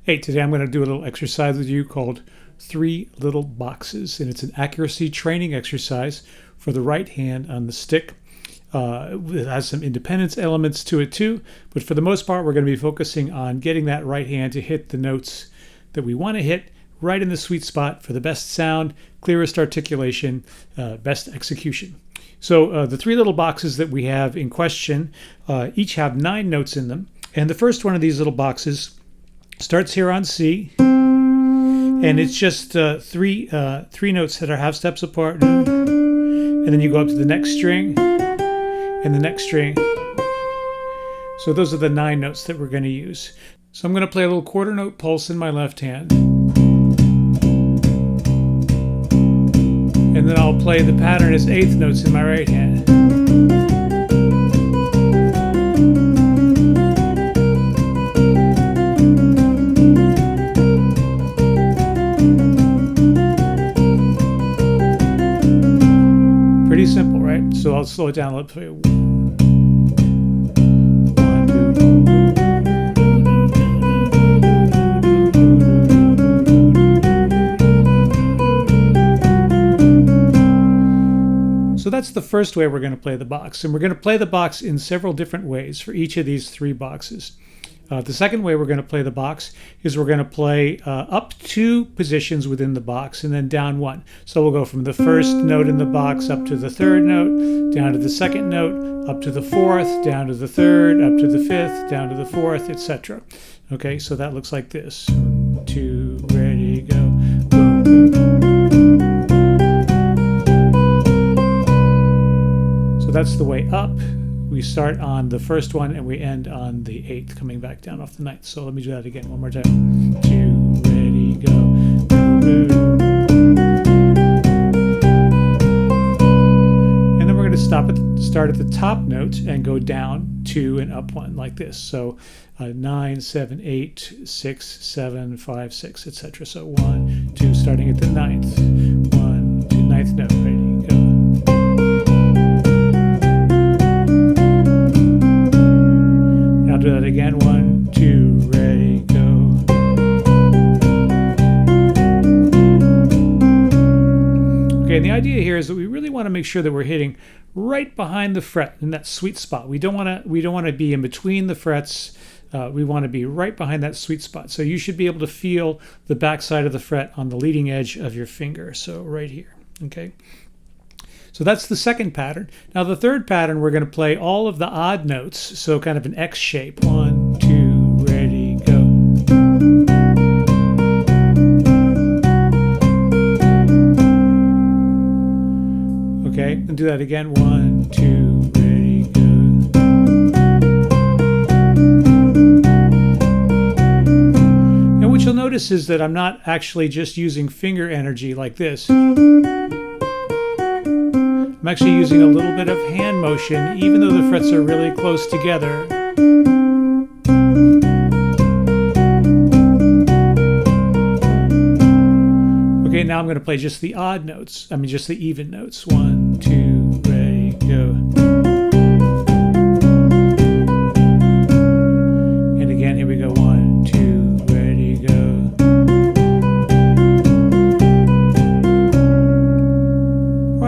Hey, today I'm going to do a little exercise with you called 3 little boxes, and it's an accuracy training exercise for the right hand on the stick. It has some independence elements to it too, but for the most part we're going to be focusing on getting that right hand to hit the notes that we want to hit right in the sweet spot for the best sound, clearest articulation, best execution. So the 3 little boxes that we have in question each have 9 notes in them, and the first one of these little boxes starts here on C, and it's just three notes that are half steps apart, and then you go up to the next string and the next string. So those are the 9 notes that we're going to use. So I'm going to play a little quarter note pulse in my left hand, and then I'll play the pattern as 1/8 notes in my right hand. Pretty simple, right? So I'll slow it down a little bit. 1, 2. So that's the first way we're going to play the box, and we're going to play the box in several different ways for each of these 3 boxes. The second way we're going to play the box is we're going to play up 2 positions within the box and then down 1. So we'll go from the first note in the box up to the 3rd note, down to the 2nd note, up to the 4th, down to the 3rd, up to the 5th, down to the 4th, etc. Okay, so that looks like this. 1, 2, ready, go. Boom, boom. So that's the way up. We start on the first one and we end on the 8th, coming back down off the 9th. So let me do that again one more time. 2, ready, go. And then we're going to start at the top note and go down 2 and up 1 like this. So 9, 7, 8, 6, 7, 5, 6, etc. So 1, 2, starting at the 9th. 1, 2, 9th note, ready, go. Do that again. 1, 2, ready, go. Okay, and the idea here is that we really want to make sure that we're hitting right behind the fret in that sweet spot. We don't want to be in between the frets. We want to be right behind that sweet spot. So you should be able to feel the backside of the fret on the leading edge of your finger. So right here. Okay. So that's the second pattern. Now the third pattern, we're going to play all of the odd notes, so kind of an X shape. 1, 2, ready, go. Okay, and do that again. 1, 2, ready, go. And what you'll notice is that I'm not actually just using finger energy like this. I'm actually using a little bit of hand motion, even though the frets are really close together. Okay, now I'm going to play just the odd notes. I mean, just the even notes. 1, 2, ready, go. And again, here we go. 1, 2, ready, go.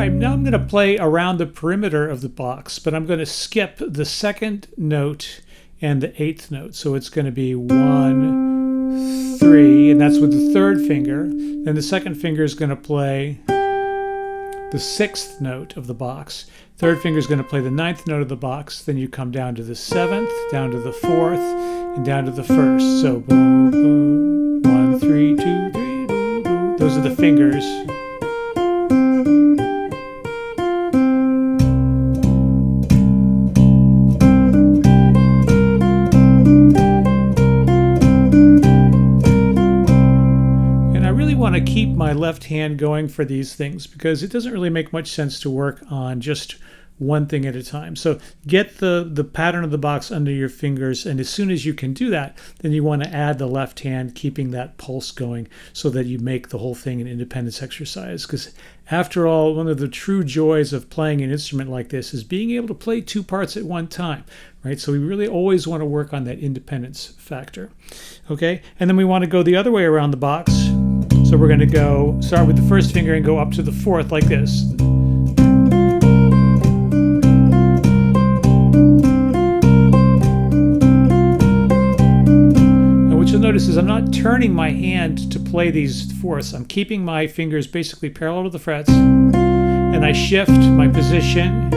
Now I'm going to play around the perimeter of the box, but I'm going to skip the 2nd note and the 8th note. So it's going to be 1, 3, and that's with the 3rd finger. Then the 2nd finger is going to play the 6th note of the box. 3rd finger is going to play the 9th note of the box. Then you come down to the 7th, down to the 4th, and down to the 1st. So boom, boom, 1, 3, 2, 3, boom, boom. Those are the fingers. To keep my left hand going for these things because it doesn't really make much sense to work on just one thing at a time. So get the pattern of the box under your fingers, and as soon as you can do that, then you want to add the left hand, keeping that pulse going so that you make the whole thing an independence exercise. Because after all, one of the true joys of playing an instrument like this is being able to play two parts at one time, right? So we really always want to work on that independence factor, okay? And then we want to go the other way around the box. So we're going to go start with the first finger and go up to the fourth like this. And what you'll notice is I'm not turning my hand to play these fourths. I'm keeping my fingers basically parallel to the frets, and I shift my position.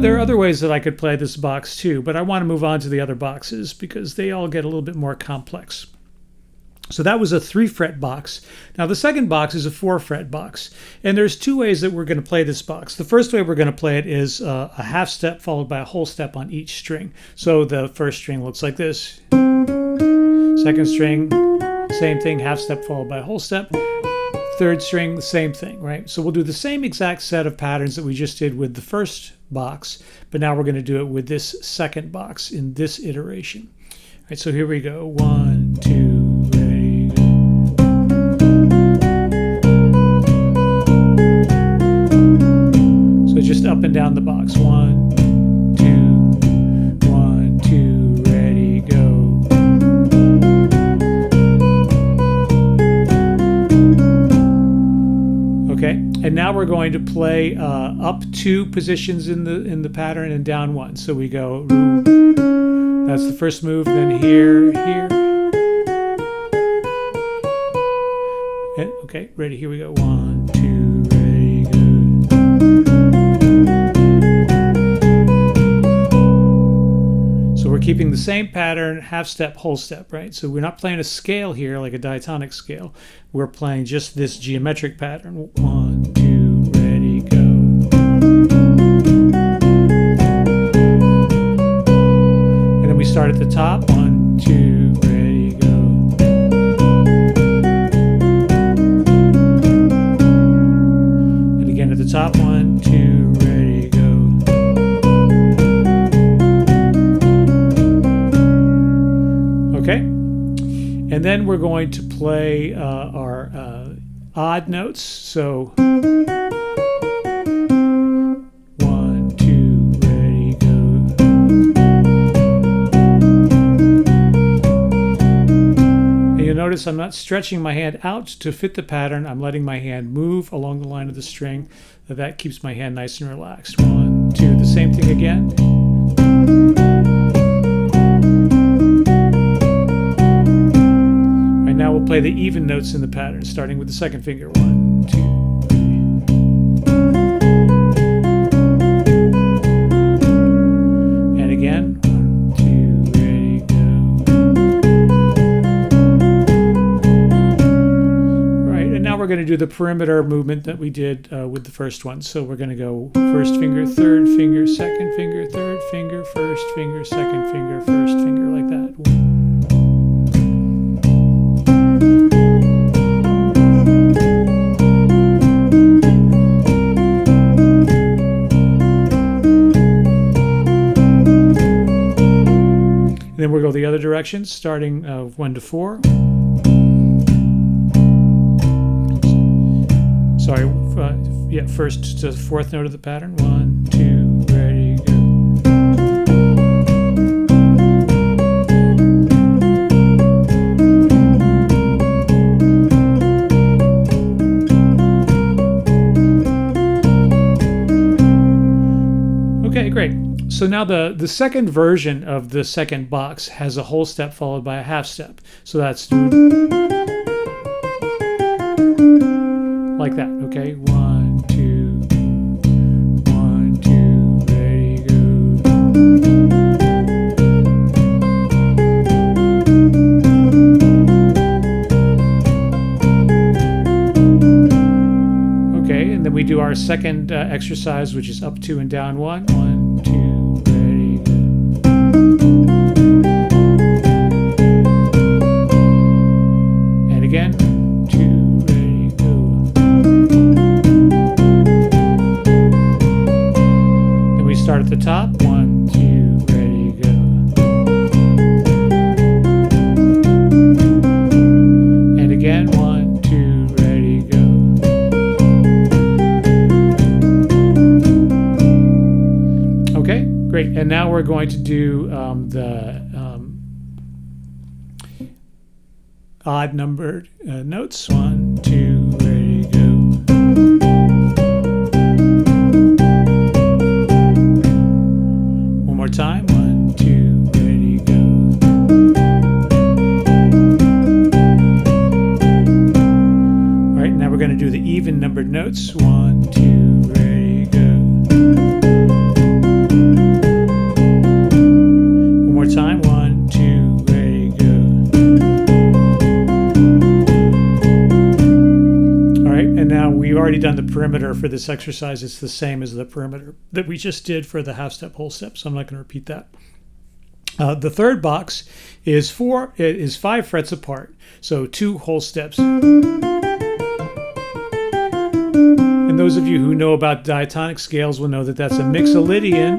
There are other ways that I could play this box too, but I want to move on to the other boxes because they all get a little bit more complex. So that was a 3-fret box. Now the second box is a 4-fret box. And there's two ways that we're going to play this box. The first way we're going to play it is a half step followed by a whole step on each string. So the first string looks like this. Second string, same thing, half step followed by a whole step. Third string, the same thing, right? So we'll do the same exact set of patterns that we just did with the first box, but now we're going to do it with this second box in this iteration. All right, so here we go. 1, 2, ready, go. So just up and down the box. 1, 2, 1, 2, ready, go. Okay, and now we're going to play up 2 positions in the pattern and down 1. So we go, that's the first move, then here, here. And, okay, ready, here we go. 1, 2, ready, go. So we're keeping the same pattern, half step, whole step, right? So we're not playing a scale here like a diatonic scale. We're playing just this geometric pattern. 1, 2, ready, go. And then we start at the top. 1, 2, ready, go. And again at the top. 1, 2, ready, go. Okay. And then we're going to play our odd notes. So 1, 2, ready, go. And you'll notice I'm not stretching my hand out to fit the pattern. I'm letting my hand move along the line of the string. That keeps my hand nice and relaxed. 1, 2, the same thing again. Now we'll play the even notes in the pattern, starting with the second finger. 1, 2, 3. And again. 1, 2, ready, go. Right, and now we're going to do the perimeter movement that we did with the first one. So we're going to go first finger, third finger, second finger, third finger, first finger, second finger, first finger, like that. And then we'll go the other direction, starting 1 to 4. Sorry, yeah, first to the fourth note of the pattern. 1, 2, ready, go. Okay, great. So now the second version of the second box has a whole step followed by a half step. So that's like that, okay? 1, 2, 1, 2, ready, go. Okay, and then we do our second exercise, which is up 2 and down 1. 1, 2, ready, go. going to do the odd numbered notes. 1, 2, ready, go. One more time. 1, 2, ready, go. All right, now we're going to do the even numbered notes. 1, 2, ready, go. One more time. 1, 2, ready, go. All right, and now we've already done the perimeter for this exercise. It's the same as the perimeter that we just did for the half step, whole step, so I'm not going to repeat that. The third box is 5 frets apart, so 2 whole steps. And those of you who know about diatonic scales will know that that's a mixolydian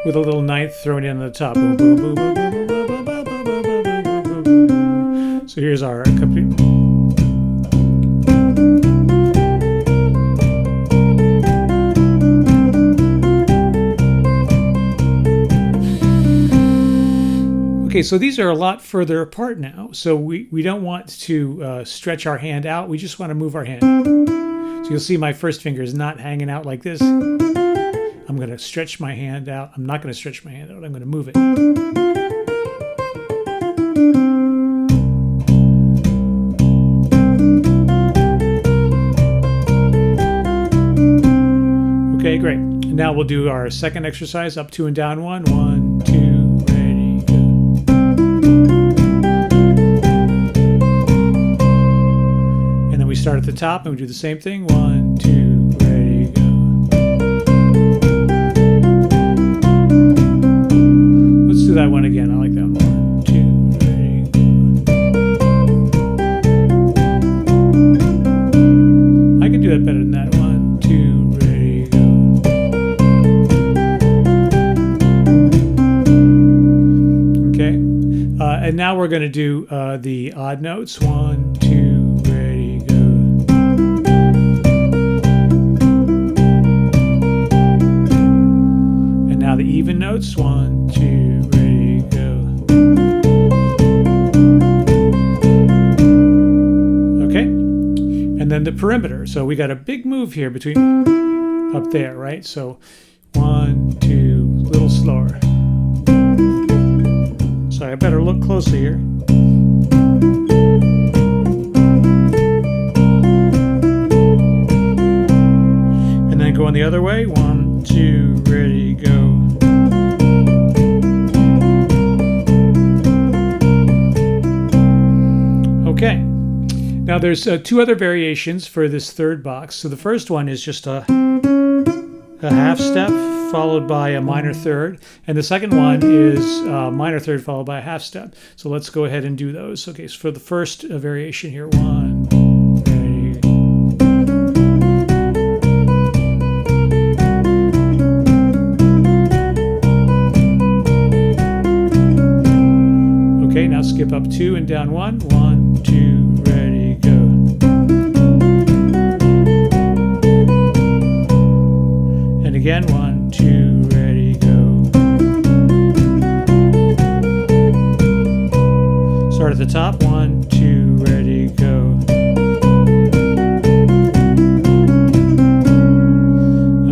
with a little ninth thrown in on the top. Boom, boom, boom, boom, boom, boom, boom, boom, boom, boom, boom, boom, boom. So here's our accompaniment. Okay, so these are a lot further apart now. So we don't want to stretch our hand out. We just want to move our hand. So you'll see my first finger is not hanging out like this. I'm going to stretch my hand out. I'm not going to stretch my hand out. I'm going to move it. Okay, great. And now we'll do our second exercise, up 2 and down 1. 1, 2. We start at the top and we do the same thing. 1, 2, ready, go. Let's do that one again. I like that one. 1, 2, ready, go. I can do that better than that. 1, 2, ready, go. Okay. And now we're going to do the odd notes. 1, 2. Now the even notes. 1, 2, ready, go. Okay, and then the perimeter. So we got a big move here between up there, right? So 1, 2, a little slower. Sorry, I better look closely here. And then going the other way. 1, 2, ready, go. Okay, now there's 2 other variations for this third box. So the first one is just a half step followed by a minor third, and the second one is a minor third followed by a half step. So let's go ahead and do those. Okay, so for the first variation here, 1, ready. Okay, now skip up 2 and down 1. 1, 2, ready, go. And again, 1, 2, ready, go. Start at the top. 1, 2, ready, go.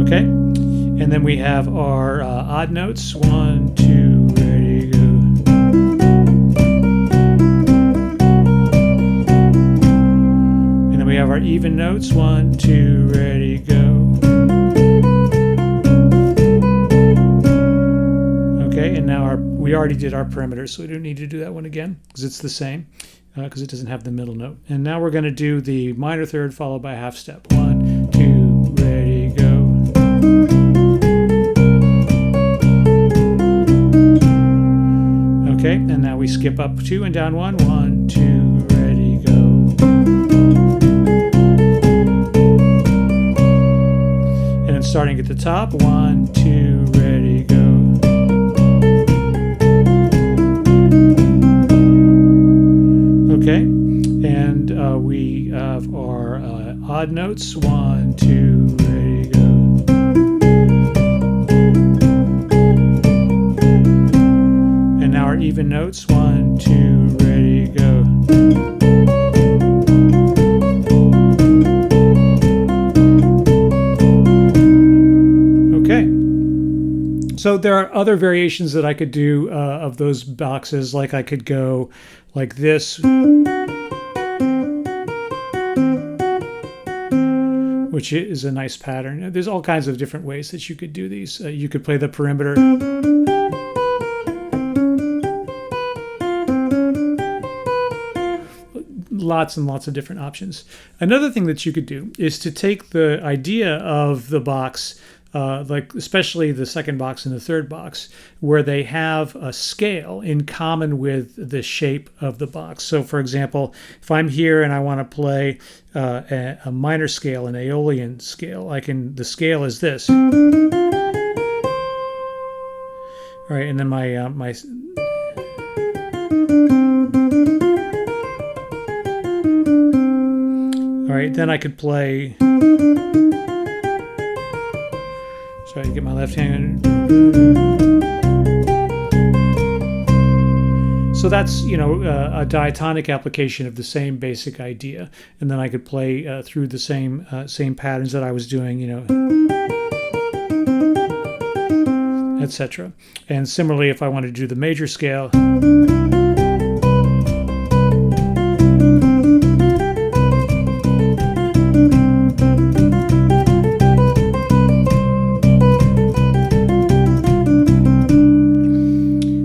Okay, and then we have our odd notes. 1, 2, ready, go. We have our even notes. 1, 2, ready, go. Okay, and now we already did our perimeter, so we don't need to do that one again because it's the same, because it doesn't have the middle note. And now we're going to do the minor third followed by a half step. 1, 2, ready, go. Okay, and now we skip up 2 and down 1. 1, 2, ready, go. Starting at the top. 1, 2, ready, go. Okay, and we have our odd notes. 1, 2, ready, go. even notes. 1, 2, ready, go. Okay. So there are other variations that I could do of those boxes. Like I could go like this, which is a nice pattern. There's all kinds of different ways that you could do these. You could play the perimeter. Lots and lots of different options. Another thing that you could do is to take the idea of the box, like especially the second box and the third box, where they have a scale in common with the shape of the box. So for example, if I'm here and I want to play a minor scale, an Aeolian scale, the scale is this. All right, and then my all right, then I could play. Try to get my left hand. So that's, a diatonic application of the same basic idea. And then I could play through the same patterns that I was doing, etc. And similarly, if I wanted to do the major scale.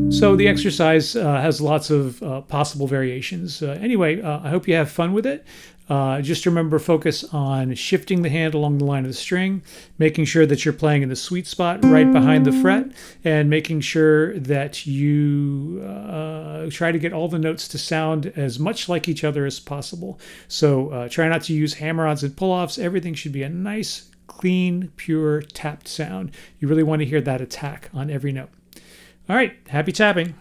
So the exercise has lots of possible variations. Anyway, I hope you have fun with it. Just remember, focus on shifting the hand along the line of the string, making sure that you're playing in the sweet spot right behind the fret, and making sure that you try to get all the notes to sound as much like each other as possible. So try not to use hammer-ons and pull-offs. Everything should be a nice, clean, pure, tapped sound. You really want to hear that attack on every note. All right, happy tapping.